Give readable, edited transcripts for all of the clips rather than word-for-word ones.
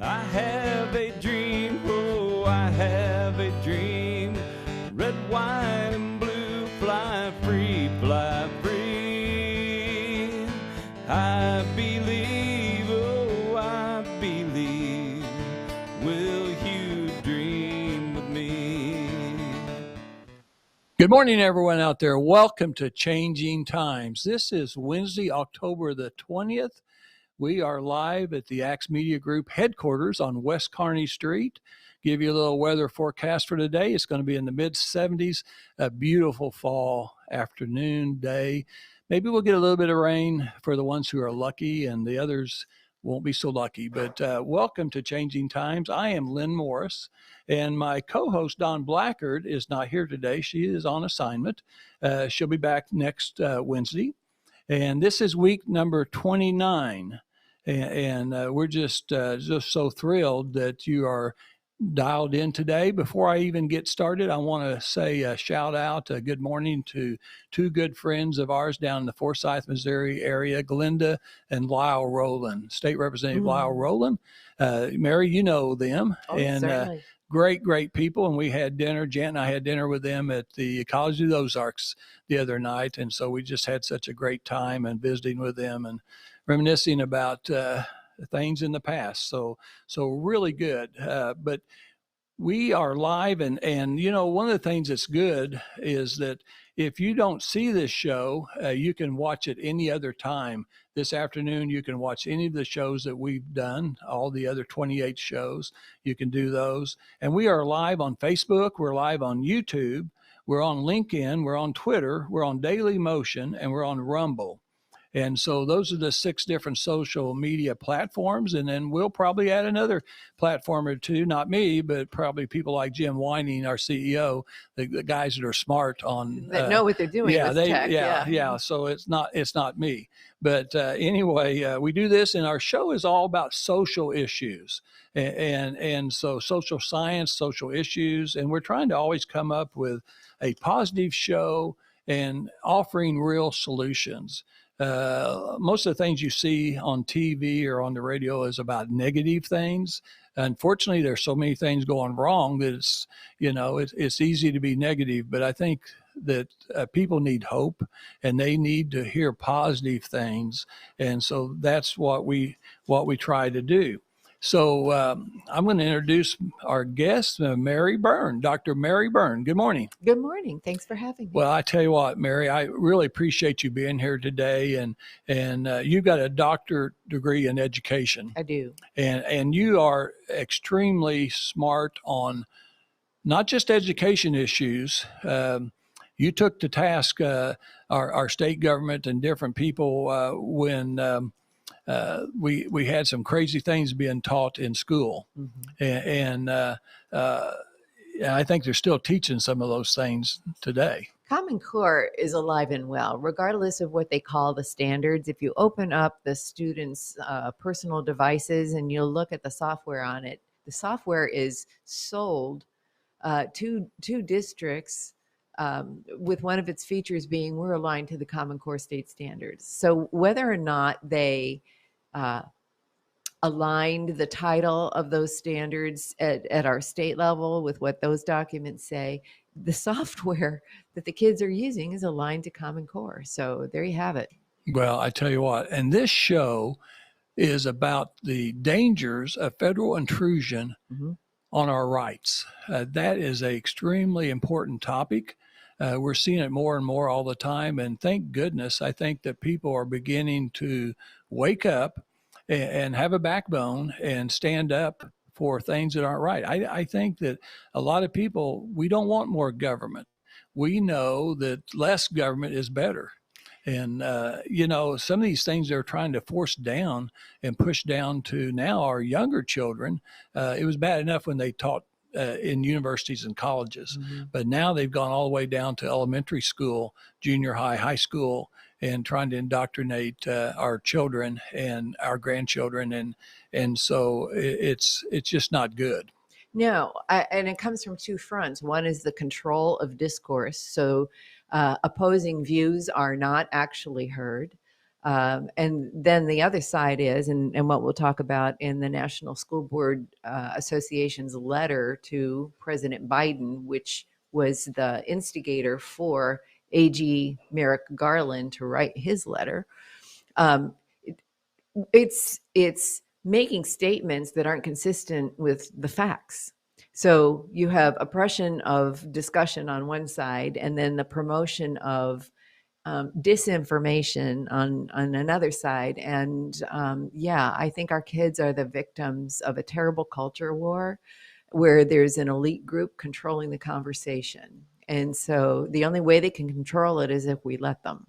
I have a dream, oh, I have a dream. Red, white, and blue, fly free, fly free. I believe, oh, I believe. Will you dream with me? Good morning, everyone out there. Welcome to Changing Times. This is Wednesday, October the 20th. We are live at the Axe Media Group headquarters on West Kearney Street. Give you a little weather forecast for today. It's going to be in the mid-70s, a beautiful fall afternoon, day. Maybe we'll get a little bit of rain for the ones who are lucky, and the others won't be so lucky. But welcome to Changing Times. I am Lynn Morris, and my co-host, Dawn Blackard, is not here today. She is on assignment. She'll be back next Wednesday. And this is week number 29. And we're just so thrilled that you are dialed in today. Before I even get started, I want to say a shout out, a good morning to two good friends of ours down in the Forsyth, Missouri area, Glenda and Lyle Rowland, State Representative Lyle Rowland. Mary, you know them. Certainly. Great people. And we had dinner. Jan and I had dinner with them at the College of the Ozarks the other night. And so we just had such a great time and visiting with them and reminiscing about things in the past. So really good. But we are live, and you know, one of the things that's good is that if you don't see this show, you can watch it any other time. This afternoon, you can watch any of the shows that we've done, all the other 28 shows. You can do those. And we are live on Facebook. We're live on YouTube. We're on LinkedIn. We're on Twitter. We're on Daily Motion, and we're on Rumble. And so those are the 6 different social media platforms. And then we'll probably add another platform or two, not me, but probably people like Jim Whining, our CEO, the guys that are smart on that know what they're doing with tech. Yeah. So it's not me. But anyway, we do this, and our show is all about social issues. And so social science, social issues, and we're trying to always come up with a positive show and offering real solutions. Most of the things you see on TV or on the radio is about negative things. Unfortunately, there's so many things going wrong that it's easy to be negative. But I think that people need hope, and they need to hear positive things. And so that's what we try to do. So I'm going to introduce our guest, Mary Byrne, Dr. Mary Byrne. Good morning. Good morning. Thanks for having me. Well, I tell you what, Mary, I really appreciate you being here today. And you've got a doctorate degree in education. I do. And you are extremely smart on not just education issues. You took to task our state government and different people when we had some crazy things being taught in school. And I think they're still teaching some of those things today. Common Core is alive and well, regardless of what they call the standards. If you open up the students' personal devices and you'll look at the software on it, the software is sold to districts with one of its features being we're aligned to the Common Core state standards. So whether or not they aligned the title of those standards at our state level with what those documents say, the software that the kids are using is aligned to Common Core. So there you have it. Well, I tell you what, and this show is about the dangers of federal intrusion on our rights. That is an extremely important topic. We're seeing it more and more all the time. And thank goodness, I think that people are beginning to wake up and have a backbone and stand up for things that aren't right. I think that a lot of people, we don't want more government. We know that less government is better. And, some of these things they're trying to force down and push down to now our younger children. It was bad enough when they taught in universities and colleges, but now they've gone all the way down to elementary school, junior high, high school, and trying to indoctrinate our children and our grandchildren. And so it's just not good. No, and it comes from two fronts. One is the control of discourse. So opposing views are not actually heard. And then the other side is, and what we'll talk about in the National School Board Association's letter to President Biden, which was the instigator for AG Merrick Garland to write his letter. It's making statements that aren't consistent with the facts. So you have oppression of discussion on one side, and then the promotion of disinformation on another side. And I think our kids are the victims of a terrible culture war where there's an elite group controlling the conversation. And so the only way they can control it is if we let them.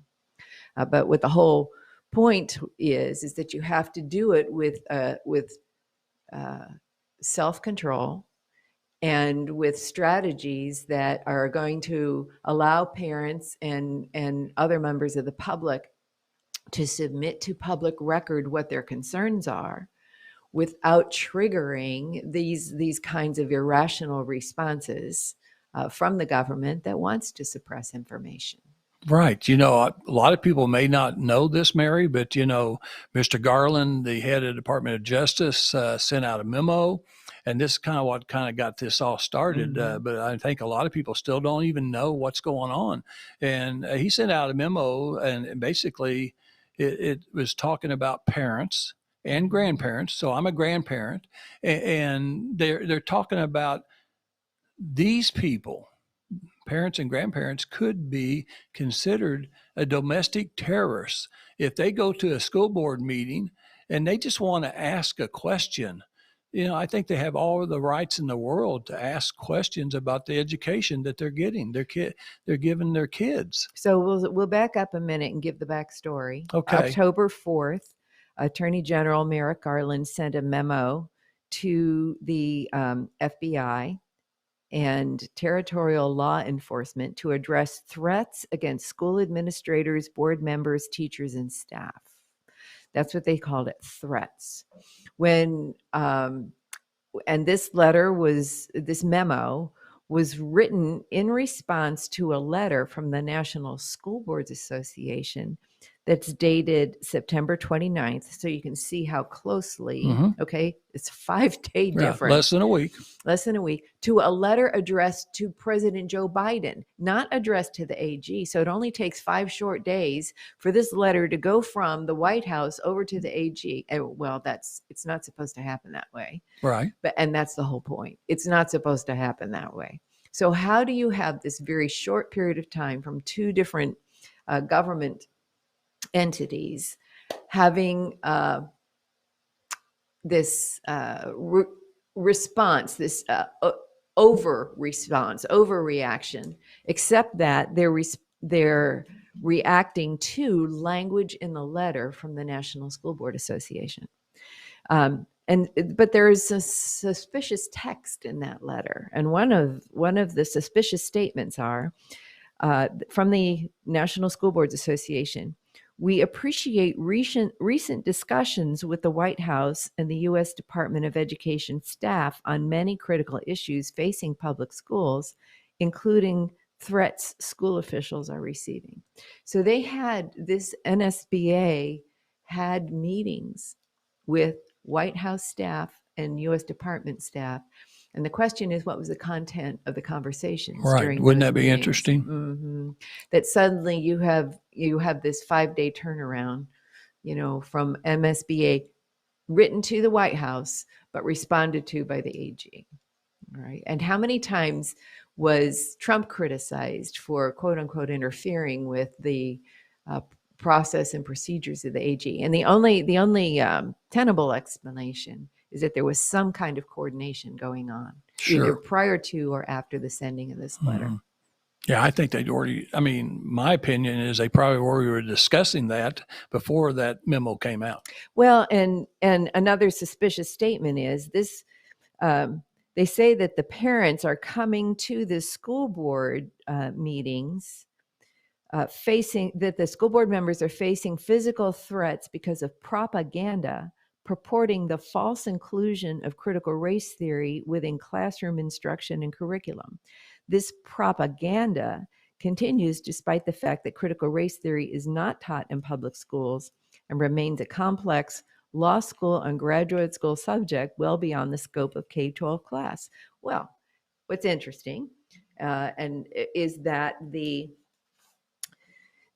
But what the whole point is that you have to do it with self-control and with strategies that are going to allow parents and other members of the public to submit to public record what their concerns are without triggering these kinds of irrational responses from the government that wants to suppress information. Right. You know, a lot of people may not know this, Mary, but, you know, Mr. Garland, the head of the Department of Justice, sent out a memo. And this is kind of what kind of got this all started. But I think a lot of people still don't even know what's going on. And he sent out a memo, and basically it was talking about parents and grandparents. So I'm a grandparent, and they're talking about these people. Parents and grandparents could be considered a domestic terrorist if they go to a school board meeting and they just want to ask a question. You know, I think they have all of the rights in the world to ask questions about the education that they're getting. They're giving their kids. So we'll back up a minute and give the backstory. Okay. October 4th, Attorney General Merrick Garland sent a memo to the FBI and territorial law enforcement to address threats against school administrators, board members, teachers, and staff. That's what they called it, threats. And this memo was written in response to a letter from the National School Boards Association that's dated September 29th. So you can see how closely, okay, it's a 5-day difference. Less than a week, to a letter addressed to President Joe Biden, not addressed to the AG. So it only takes 5 short days for this letter to go from the White House over to the AG. And well, it's not supposed to happen that way. Right. And that's the whole point. It's not supposed to happen that way. So how do you have this very short period of time from 2 different government entities having this response, this overreaction, except that they're reacting to language in the letter from the National School Board Association. But there is a suspicious text in that letter, and one of the suspicious statements are from the National School Boards Association. We appreciate recent discussions with the White House and the U.S. Department of Education staff on many critical issues facing public schools, including threats school officials are receiving. So this NSBA had meetings with White House staff and U.S. Department staff. And the question is, what was the content of the conversations? Right. Wouldn't that be meetings? interesting? That suddenly you have this 5-day turnaround, from MSBA written to the White House, but responded to by the AG. Right. And how many times was Trump criticized for quote unquote interfering with the process and procedures of the AG? And the only tenable explanation is that there was some kind of coordination going on, either prior to or after the sending of this letter. Yeah, I think my opinion is they probably were discussing that before that memo came out. Well, and another suspicious statement is this, they say that the parents are coming to the school board meetings that the school board members are facing physical threats because of propaganda purporting the false inclusion of critical race theory within classroom instruction and curriculum. This propaganda continues despite the fact that critical race theory is not taught in public schools and remains a complex law school and graduate school subject well beyond the scope of K-12 class. Well, what's interesting and is that the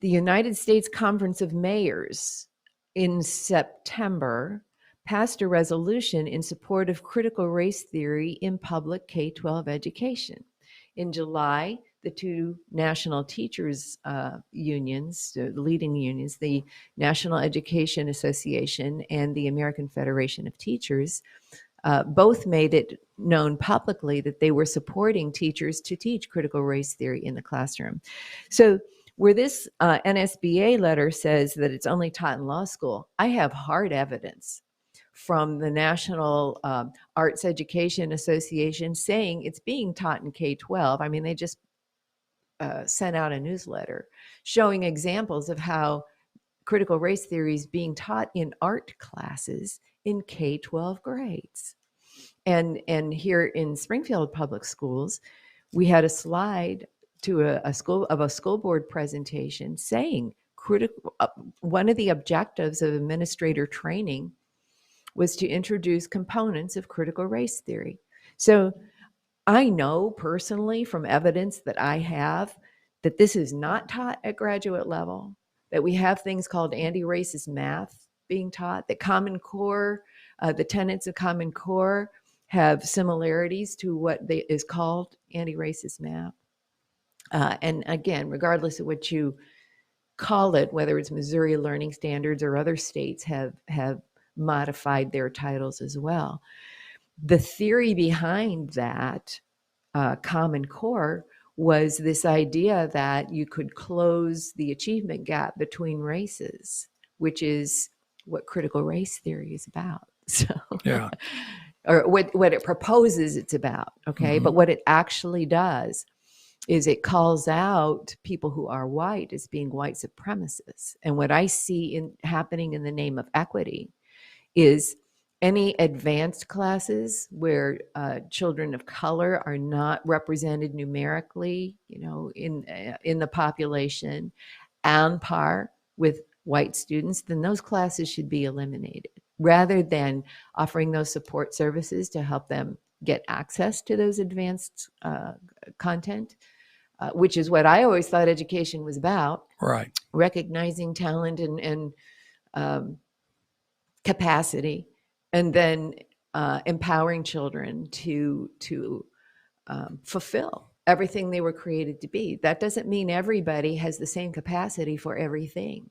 United States Conference of Mayors in September passed a resolution in support of critical race theory in public K-12 education. In July, the two national teachers unions, the leading unions, the National Education Association and the American Federation of Teachers, both made it known publicly that they were supporting teachers to teach critical race theory in the classroom. So where this NSBA letter says that it's only taught in law school, I have hard evidence from the National Arts Education Association saying it's being taught in K-12. I mean, they just sent out a newsletter showing examples of how critical race theory is being taught in art classes in K-12 grades. And here in Springfield Public Schools, we had a slide to a school board presentation saying one of the objectives of administrator training was to introduce components of critical race theory. So I know personally from evidence that I have that this is not taught at graduate level, that we have things called anti-racist math being taught, that Common Core, the tenets of Common Core have similarities to what is called anti-racist math. And again, regardless of what you call it, whether it's Missouri Learning Standards or other states have modified their titles as well. The theory behind that Common Core was this idea that you could close the achievement gap between races, which is what critical race theory is about. So, yeah. Or what it proposes it's about, okay? Mm-hmm. But what it actually does is it calls out people who are white as being white supremacists. And what I see happening in the name of equity is any advanced classes where children of color are not represented numerically, in the population on par with white students, then those classes should be eliminated rather than offering those support services to help them get access to those advanced content, which is what I always thought education was about. Right. Recognizing talent and capacity, and then empowering children to fulfill everything they were created to be. That doesn't mean everybody has the same capacity for everything,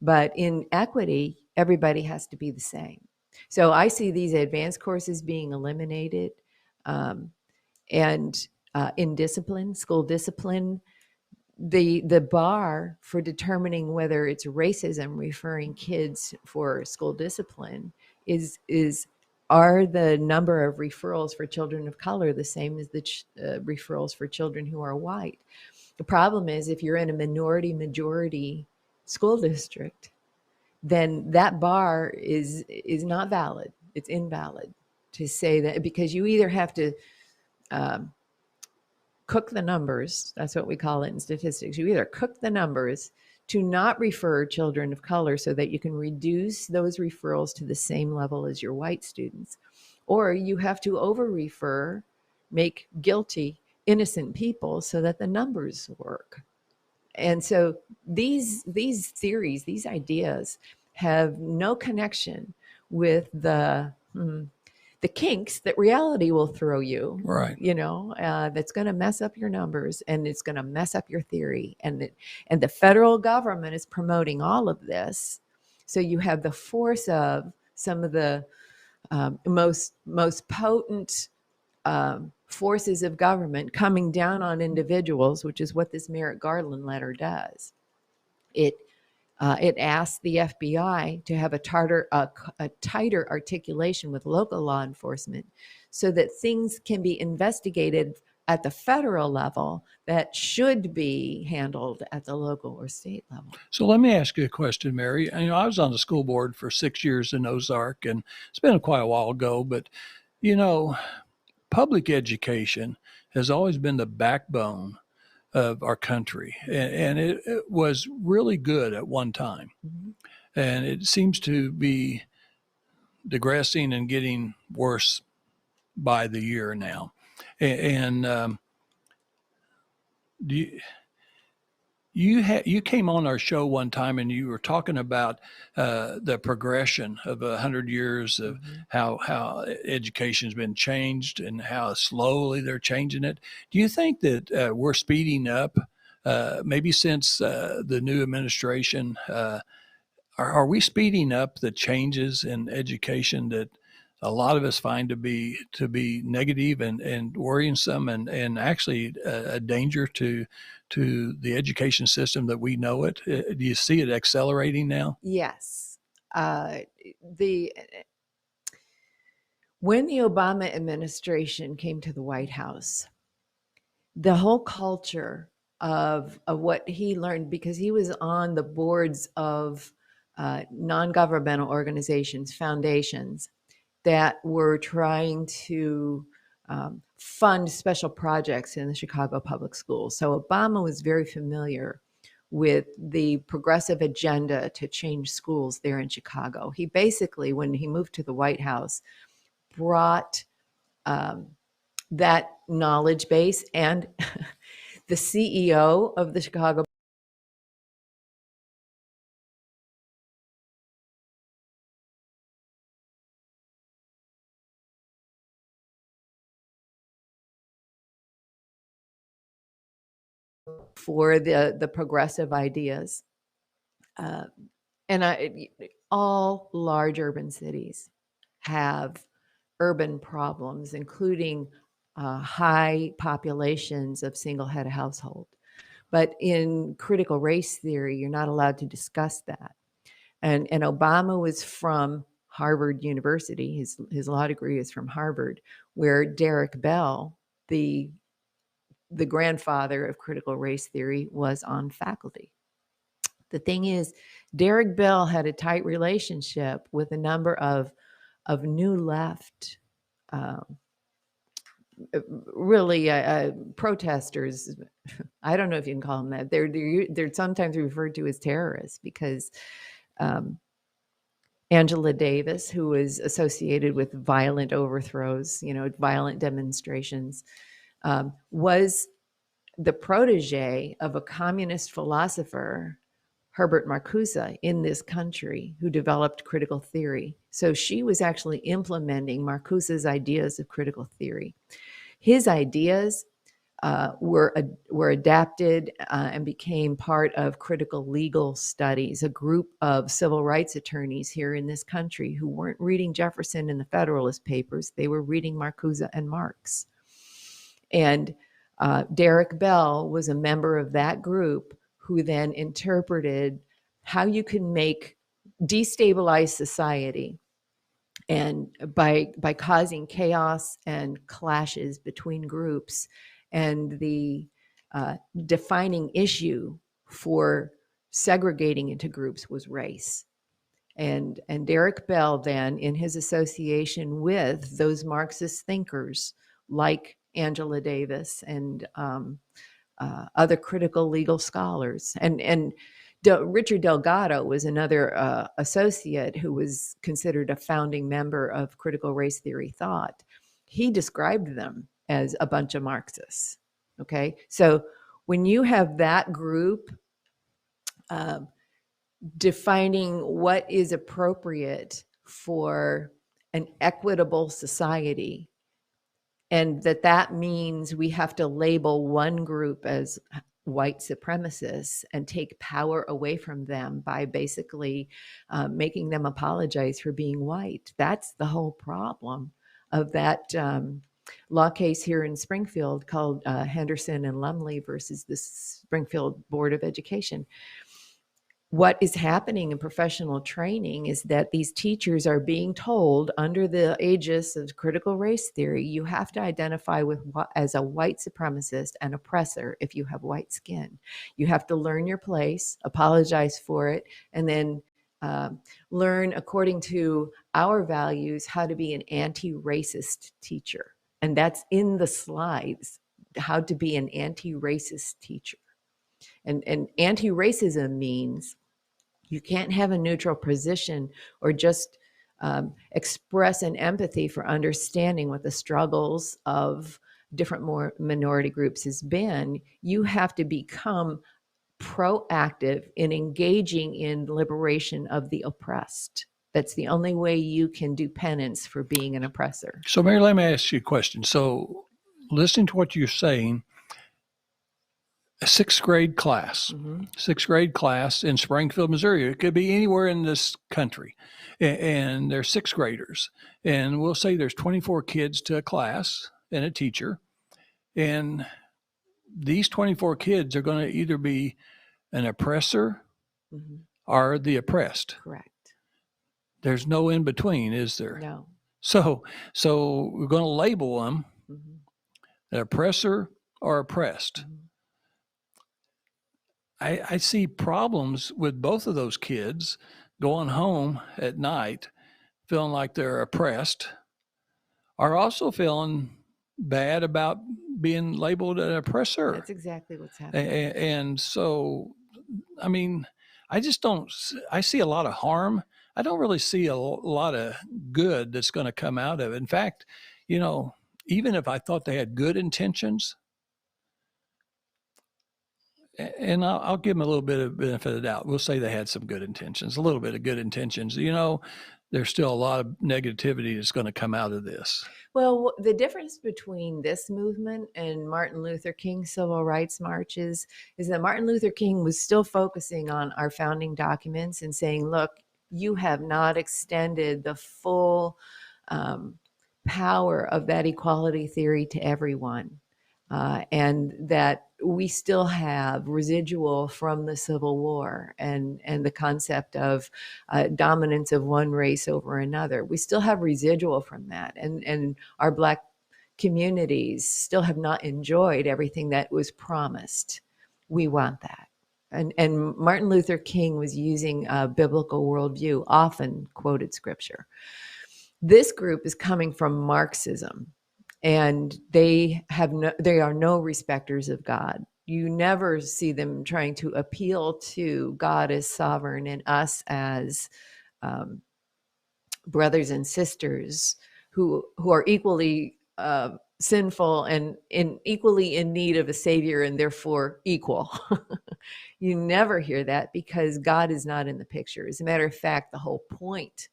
but in equity, everybody has to be the same. So I see these advanced courses being eliminated, and in discipline, school discipline, the bar for determining whether it's racism referring kids for school discipline are the number of referrals for children of color the same as the referrals for children who are white. The problem is if you're in a majority school district, then that bar is not valid. It's invalid to say that, because you either have to cook the numbers, that's what we call it in statistics. You either cook the numbers to not refer children of color so that you can reduce those referrals to the same level as your white students, or you have to over-refer, make guilty innocent people so that the numbers work. And so these theories, these ideas have no connection with the kinks that reality will throw you, right? That's going to mess up your numbers and it's going to mess up your theory. And the federal government is promoting all of this. So you have the force of some of the most potent forces of government coming down on individuals, which is what this Merrick Garland letter does. It asks the FBI to have a tighter articulation with local law enforcement so that things can be investigated at the federal level that should be handled at the local or state level. So let me ask you a question, Mary. I was on the school board for 6 years in Ozark, and it's been quite a while ago, but public education has always been the backbone of our country, and it was really good at one time, and it seems to be digressing and getting worse by the year now. And do you came on our show one time and you were talking about the progression of 100 years of how education's been changed and how slowly they're changing it. Do you think that we're speeding up, maybe since the new administration? Are we speeding up the changes in education that a lot of us find to be negative and worrisome and actually a danger to the education system that we know it? Do you see it accelerating now? Yes. When the Obama administration came to the White House, the whole culture of what he learned, because he was on the boards of non-governmental organizations, foundations that were trying to fund special projects in the Chicago public schools. So Obama was very familiar with the progressive agenda to change schools there in Chicago. He basically, when he moved to the White House, brought that knowledge base, and the CEO of the Chicago for the progressive ideas. All large urban cities have urban problems, including high populations of single head household. But in critical race theory, you're not allowed to discuss that. And Obama was from Harvard University. His law degree is from Harvard, where Derek Bell, the grandfather of critical race theory, was on faculty. The thing is, Derek Bell had a tight relationship with a number of new left, protesters. I don't know if you can call them that. They're sometimes referred to as terrorists because Angela Davis, who was associated with violent overthrows, violent demonstrations, was the protege of a communist philosopher, Herbert Marcuse, in this country, who developed critical theory. So she was actually implementing Marcuse's ideas of critical theory. His ideas were adapted and became part of critical legal studies, a group of civil rights attorneys here in this country who weren't reading Jefferson and the Federalist Papers. They were reading Marcuse and Marx. And Derek Bell was a member of that group who then interpreted how you can destabilize society, and by causing chaos and clashes between groups. And the defining issue for segregating into groups was race. And Derek Bell then, in his association with those Marxist thinkers like Angela Davis and other critical legal scholars, and Richard Delgado was another associate who was considered a founding member of critical race theory thought. He described them as a bunch of Marxists. Okay, so when you have that group defining what is appropriate for an equitable society, and that means we have to label one group as white supremacists and take power away from them by basically making them apologize for being white. That's the whole problem of that law case here in Springfield called Henderson and Lumley versus the Springfield Board of Education. What is happening in professional training is that these teachers are being told, under the aegis of critical race theory, you have to identify as a white supremacist and oppressor if you have white skin. You have to learn your place, apologize for it, and then learn, according to our values, how to be an anti-racist teacher. And that's in the slides. how to be an anti-racist teacher. And anti-racism means you can't have a neutral position or just express an empathy for understanding what the struggles of different more minority groups has been. You have to become proactive in engaging in liberation of the oppressed. That's the only way you can do penance for being an oppressor. So, Mary, let me ask you a question. So, listening to what you're saying, a sixth grade class in Springfield, Missouri. It could be anywhere in this country. And they're sixth graders. And we'll say there's 24 kids to a class and a teacher. And these 24 kids are going to either be an oppressor or the oppressed. Correct. There's no in between, is there? No. So we're going to label them an oppressor or oppressed. I see problems with both of those kids going home at night feeling like they're oppressed, or also feeling bad about being labeled an oppressor. That's exactly what's happening. And so, I mean, I see a lot of harm. I don't really see a lot of good that's going to come out of it. In fact, even if I thought they had good intentions, and I'll give them a little bit of benefit of the doubt. We'll say they had some good intentions, a little bit of good intentions. There's still a lot of negativity that's going to come out of this. Well, the difference between this movement and Martin Luther King's civil rights marches is that Martin Luther King was still focusing on our founding documents and saying, look, you have not extended the full power of that equality theory to everyone. And that we still have residual from the Civil War and the concept of dominance of one race over another. We still have residual from that. And our Black communities still have not enjoyed everything that was promised. We want that. And Martin Luther King was using a biblical worldview, often quoted scripture. This group is coming from Marxism. And they are no respecters of God. You never see them trying to appeal to God as sovereign and us as brothers and sisters who are equally sinful and equally in need of a savior and therefore equal. You never hear that because God is not in the picture. As a matter of fact, the whole point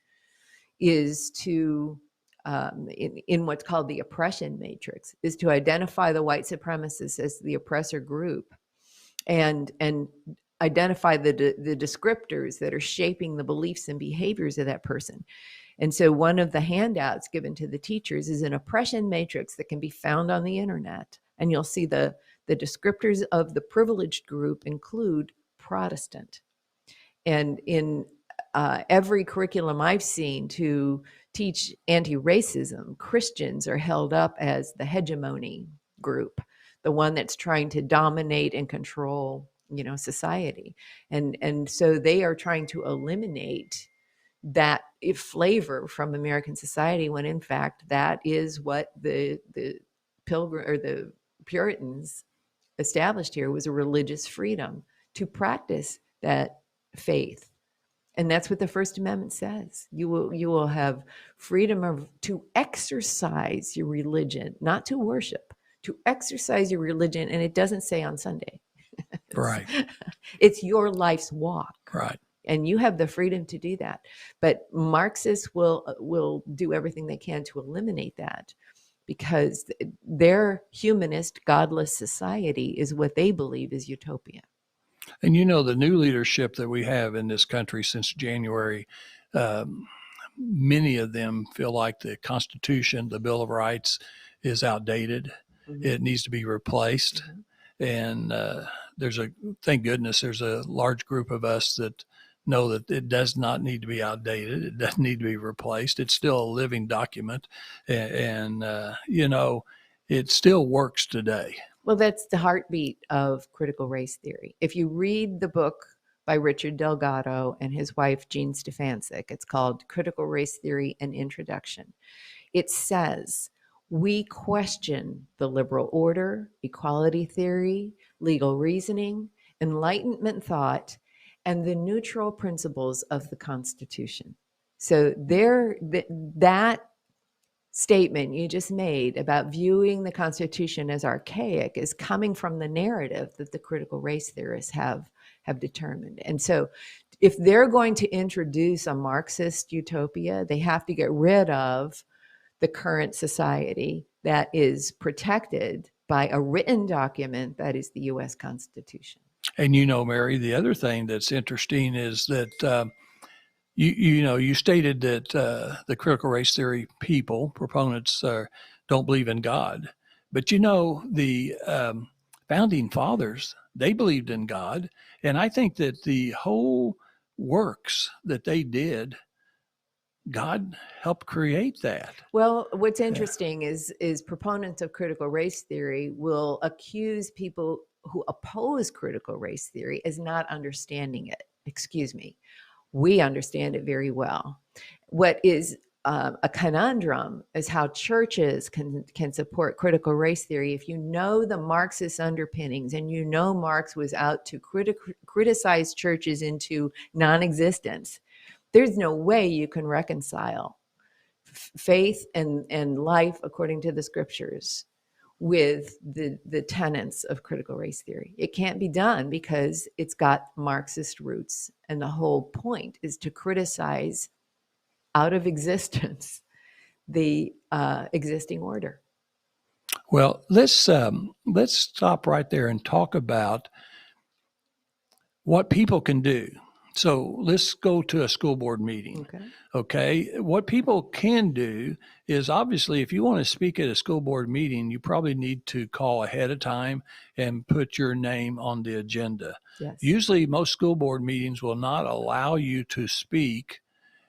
is to in what's called the oppression matrix, is to identify the white supremacists as the oppressor group and identify the descriptors that are shaping the beliefs and behaviors of that person. And so one of the handouts given to the teachers is an oppression matrix that can be found on the internet. And you'll see the descriptors of the privileged group include Protestant. And in every curriculum I've seen to teach anti-racism, Christians are held up as the hegemony group, the one that's trying to dominate and control, society. And so they are trying to eliminate that flavor from American society, when in fact that is what the Pilgrim or the Puritans established here, was a religious freedom to practice that faith. And that's what the First Amendment says. You will have freedom to exercise your religion, not to worship, to exercise your religion. And it doesn't say on Sunday. Right. It's your life's walk. Right. And you have the freedom to do that. But Marxists will do everything they can to eliminate that, because their humanist, godless society is what they believe is utopia. And the new leadership that we have in this country since January, many of them feel like the Constitution, the Bill of Rights, is outdated. Mm-hmm. It needs to be replaced. Mm-hmm. And thank goodness, there's a large group of us that know that it does not need to be outdated. It doesn't need to be replaced. It's still a living document. And it still works today. Well, that's the heartbeat of critical race theory. If you read the book by Richard Delgado and his wife, Jean Stefancic, it's called Critical Race Theory: An Introduction. It says, We question the liberal order, equality theory, legal reasoning, Enlightenment thought, and the neutral principles of the Constitution. So that statement you just made about viewing the Constitution as archaic is coming from the narrative that the critical race theorists have determined. And so if they're going to introduce a Marxist utopia, they have to get rid of the current society that is protected by a written document that is the U.S. Constitution. And Mary, the other thing that's interesting is that you stated that the critical race theory proponents don't believe in God, but the founding fathers, they believed in God, and I think that the whole works that they did, God helped create that. Well, what's interesting is proponents of critical race theory will accuse people who oppose critical race theory as not understanding it. Excuse me. We understand it very well. What is a conundrum is how churches can support critical race theory if you know the Marxist underpinnings and Marx was out to criticize churches into non-existence. There's no way you can reconcile faith and life according to the scriptures with the tenets of critical race theory. It can't be done because it's got Marxist roots, and the whole point is to criticize out of existence the existing order. Well, let's stop right there and talk about what people can do. So let's go to a school board meeting. Okay. What people can do is, obviously, if you want to speak at a school board meeting, you probably need to call ahead of time and put your name on the agenda. Yes. Usually most school board meetings will not allow you to speak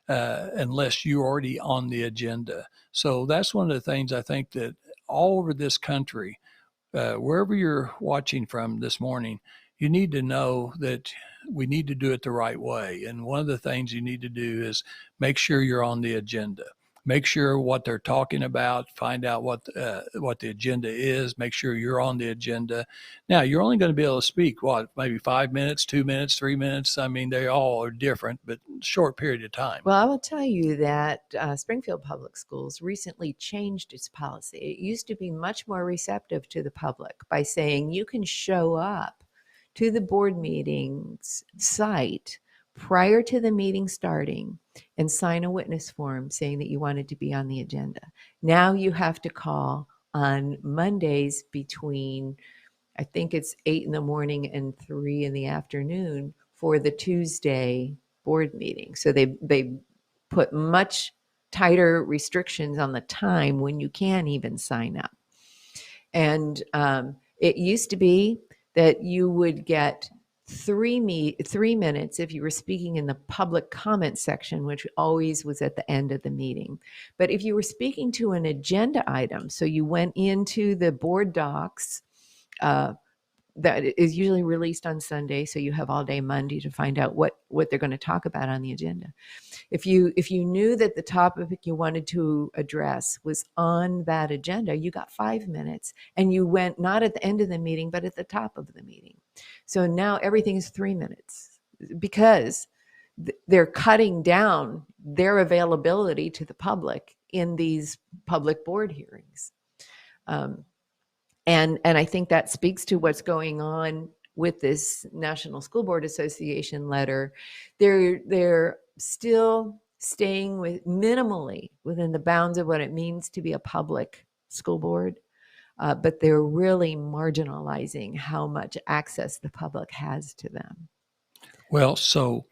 unless you're already on the agenda. So that's one of the things I think that all over this country, wherever you're watching from this morning, you need to know that we need to do it the right way. And one of the things you need to do is make sure you're on the agenda. Make sure what they're talking about, find out what the agenda is, make sure you're on the agenda. Now, you're only going to be able to speak, maybe 5 minutes, 2 minutes, 3 minutes. I mean, they all are different, but short period of time. Well, I will tell you that Springfield Public Schools recently changed its policy. It used to be much more receptive to the public by saying you can show up to the board meeting's site prior to the meeting starting and sign a witness form saying that you wanted to be on the agenda. Now you have to call on Mondays between, I think it's 8 in the morning and 3 in the afternoon for the Tuesday board meeting. So they put much tighter restrictions on the time when you can even sign up. And it used to be that you would get 3 minutes if you were speaking in the public comment section, which always was at the end of the meeting. But if you were speaking to an agenda item, so you went into the board docs, that is usually released on Sunday, so you have all day Monday to find out what they're going to talk about on the agenda. If you knew that the topic you wanted to address was on that agenda, you got 5 minutes, and you went not at the end of the meeting, but at the top of the meeting. So now everything is 3 minutes because they're cutting down their availability to the public in these public board hearings. And I think that speaks to what's going on with this National School Board Association letter. They're still staying minimally within the bounds of what it means to be a public school board, but they're really marginalizing how much access the public has to them. Well, so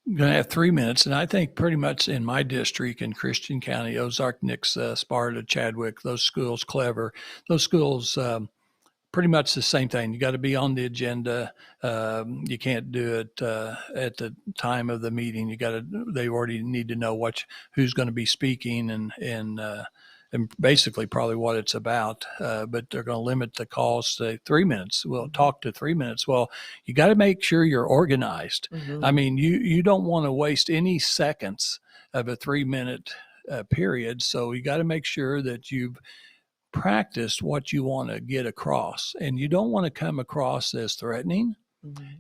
I'm going to have 3 minutes, and I think pretty much in my district in Christian County, Ozark, Nixa, Sparta, Chadwick, those schools, Clever, those schools, pretty much the same thing. You got to be on the agenda. You can't do it at the time of the meeting. They already need to know who's going to be speaking and basically probably what it's about, but they're going to limit the calls to 3 minutes. We'll talk to 3 minutes. Well, you got to make sure you're organized. Mm-hmm. I mean, you don't want to waste any seconds of a 3 minute period. So you got to make sure that you've practiced what you want to get across, and you don't want to come across as threatening.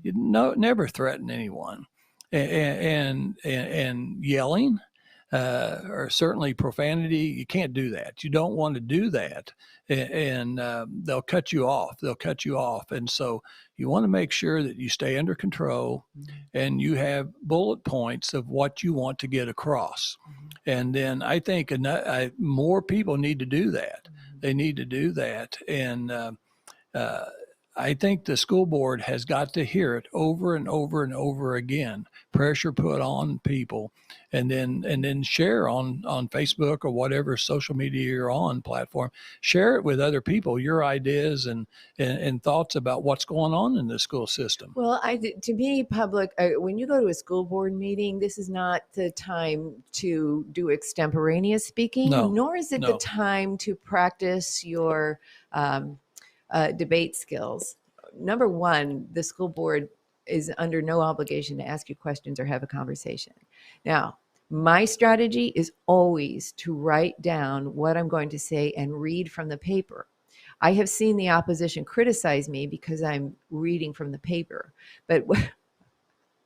You never threaten anyone, and yelling, or certainly profanity. You can't do that. You don't want to do that, and they'll cut you off. And so you want to make sure that you stay under control, and you have bullet points of what you want to get across. And then I think more people need to do that. They need to do that, and I think the school board has got to hear it over and over and over again. Pressure put on people, and then share on Facebook or whatever social media you're on platform. Share it with other people, your ideas and thoughts about what's going on in the school system. Well, to me, public, when you go to a school board meeting, this is not the time to do extemporaneous speaking, nor is it the time to practice your debate skills. Number one, the school board is under no obligation to ask you questions or have a conversation. Now, my strategy is always to write down what I'm going to say and read from the paper. I have seen the opposition criticize me because I'm reading from the paper, but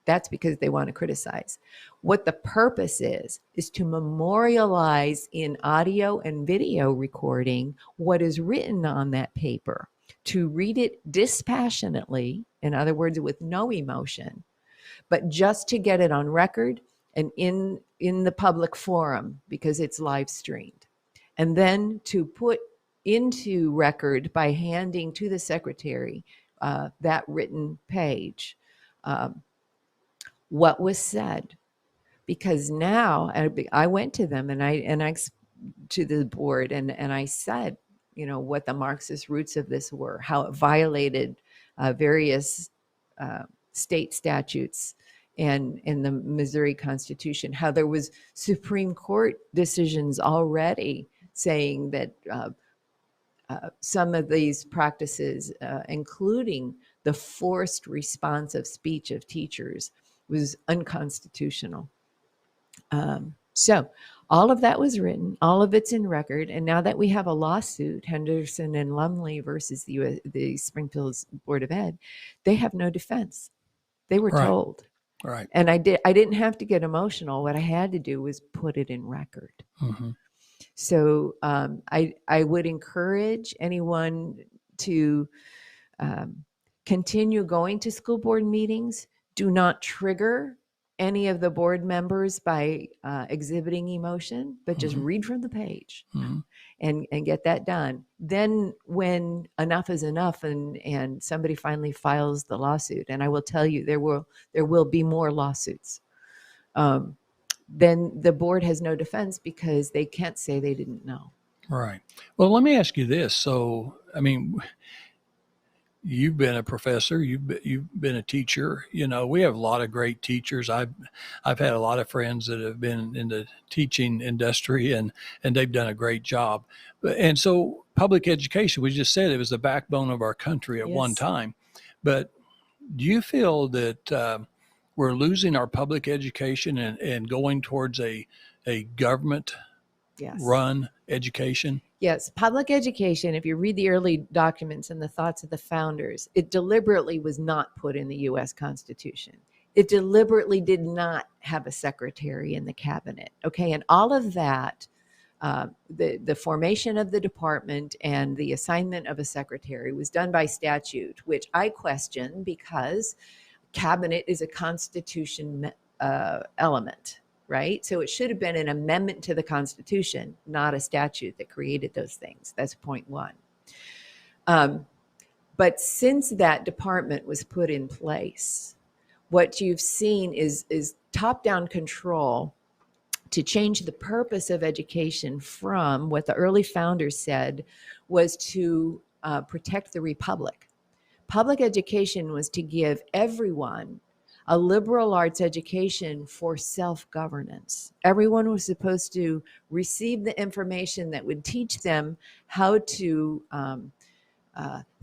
that's because they want to criticize. What the purpose is to memorialize in audio and video recording what is written on that paper, to read it dispassionately, in other words, with no emotion, but just to get it on record and in the public forum because it's live streamed. And then to put into record by handing to the secretary that written page what was said. Because now I went to them and I to the board and I said, what the Marxist roots of this were, how it violated various state statutes and in the Missouri Constitution, how there was Supreme Court decisions already saying that some of these practices, including the forced responsive speech of teachers, was unconstitutional. So all of that was written, all of it's in record. And now that we have a lawsuit, Henderson and Lumley versus the Springfield Board of Ed, they have no defense. They were told. Right. And I didn't have to get emotional. What I had to do was put it in record. Mm-hmm. So I would encourage anyone to continue going to school board meetings. Do not trigger any of the board members by exhibiting emotion, but just read from the page and get that done. Then when enough is enough and somebody finally files the lawsuit, and I will tell you there will be more lawsuits, then the board has no defense because they can't say they didn't know. Right. Well, let me ask you this. So, I mean, you've been a professor, you've been a teacher. We have a lot of great teachers. I've had a lot of friends that have been in the teaching industry and they've done a great job. And so public education, we just said it was the backbone of our country at one time. But do you feel that we're losing our public education and going towards a government run education? Yes, public education, if you read the early documents and the thoughts of the founders, it deliberately was not put in the U.S. Constitution. It deliberately did not have a secretary in the cabinet. Okay, and all of that, the formation of the department and the assignment of a secretary was done by statute, which I question because cabinet is a Constitution element. Right? So it should have been an amendment to the Constitution, not a statute that created those things. That's point one. But since that department was put in place, what you've seen is top-down control to change the purpose of education from what the early founders said was to protect the republic. Public education was to give everyone a liberal arts education for self-governance. Everyone was supposed to receive the information that would teach them how to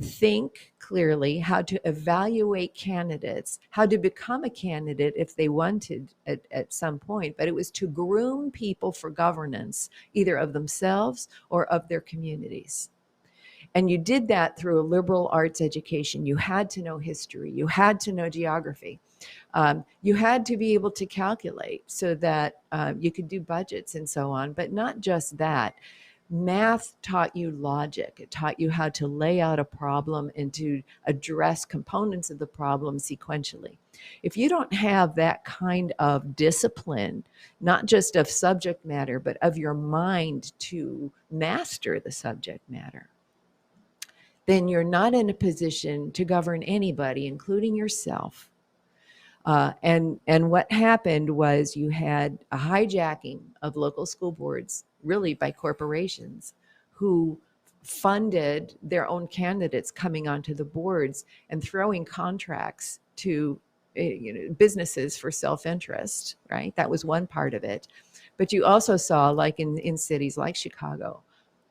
think clearly, how to evaluate candidates, how to become a candidate if they wanted at some point. But it was to groom people for governance, either of themselves or of their communities. And you did that through a liberal arts education. You had to know history. You had to know geography. You had to be able to calculate so that you could do budgets and so on. But not just that. Math taught you logic. It taught you how to lay out a problem and to address components of the problem sequentially. If you don't have that kind of discipline, not just of subject matter, but of your mind to master the subject matter, then you're not in a position to govern anybody, including yourself. And what happened was you had a hijacking of local school boards, really by corporations, who funded their own candidates coming onto the boards and throwing contracts to businesses for self-interest, right? That was one part of it. But you also saw, like in cities like Chicago,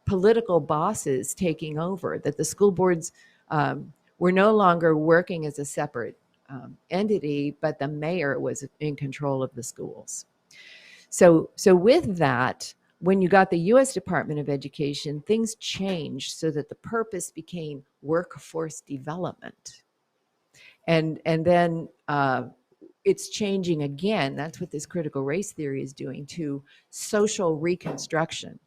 political bosses taking over, that the school boards were no longer working as a separate entity, but the mayor was in control of the schools. So with that, when you got the U.S. Department of Education, things changed so that the purpose became workforce development. And then it's changing again. That's what this critical race theory is doing, to social reconstruction.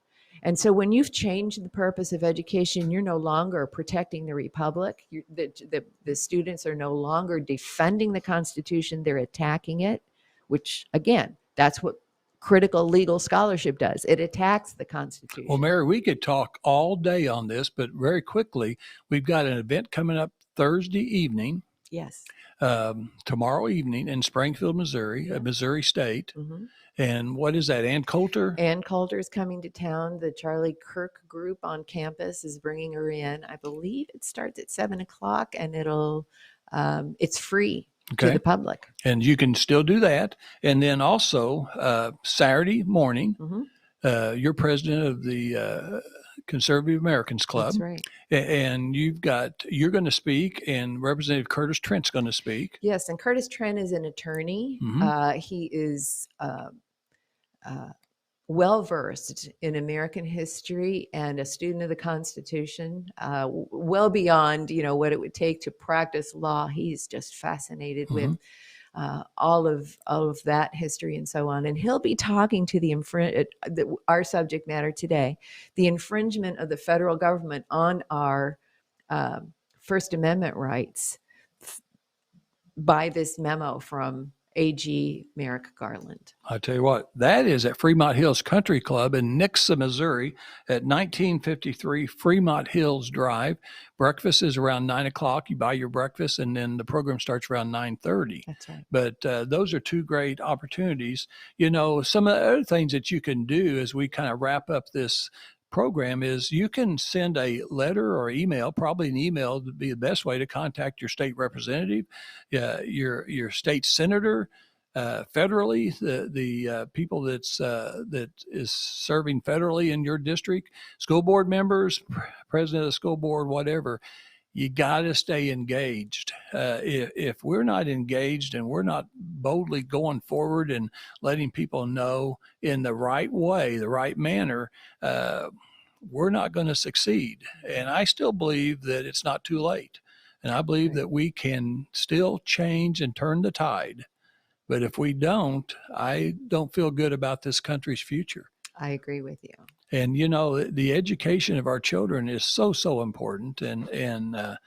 And so when you've changed the purpose of education, you're no longer protecting the republic. The students are no longer defending the Constitution. They're attacking it, which, again, that's what critical legal scholarship does. It attacks the Constitution. Well, Mary, we could talk all day on this, but very quickly, we've got an event coming up Thursday evening. Yes. Tomorrow evening in Springfield, Missouri, at Missouri State. Mm-hmm. And what is that, Ann Coulter? Ann Coulter is coming to town. The Charlie Kirk group on campus is bringing her in. I believe it starts at 7:00, and it's free to the public. And you can still do that. And then also Saturday morning, you're president of the Conservative Americans Club. That's right. And you're going to speak, and Representative Curtis Trent's going to speak. Yes, and Curtis Trent is an attorney. He is well-versed in American history and a student of the Constitution, well beyond, what it would take to practice law. He's just fascinated with all of that history and so on. And he'll be talking to our subject matter today, the infringement of the federal government on our First Amendment rights by this memo from AG Merrick Garland. I'll tell you what, that is at Fremont Hills Country Club in Nixa, Missouri at 1953 Fremont Hills Drive. Breakfast is around 9:00. You buy your breakfast, and then the program starts around 9:30. That's right. But those are two great opportunities. Some of the other things that you can do as we kind of wrap up this program is you can send a letter or email. Probably an email would be the best way to contact your state representative, your state senator, federally, the people that is serving federally in your district, school board members, president of the school board, whatever. You got to stay engaged. If we're not engaged and we're not boldly going forward and letting people know in the right way, the right manner, we're not going to succeed. And I still believe that it's not too late. And I believe that we can still change and turn the tide. But if we don't, I don't feel good about this country's future. I agree with you. And, the education of our children is so important. And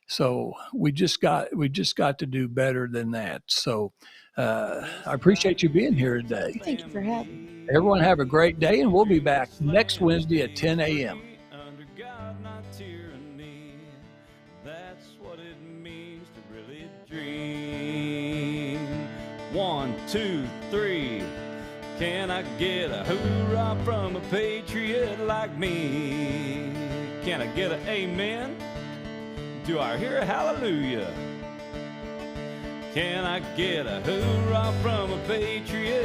so we just got to do better than that. So I appreciate you being here today. Thank you for having me. Everyone have a great day, and we'll be back next Wednesday at 10 a.m. Under God, not tyranny. That's what it means to really dream. 1, 2, 3. Can I get a hoorah from a patriot like me? Can I get an amen? Do I hear a hallelujah? Can I get a hoorah from a patriot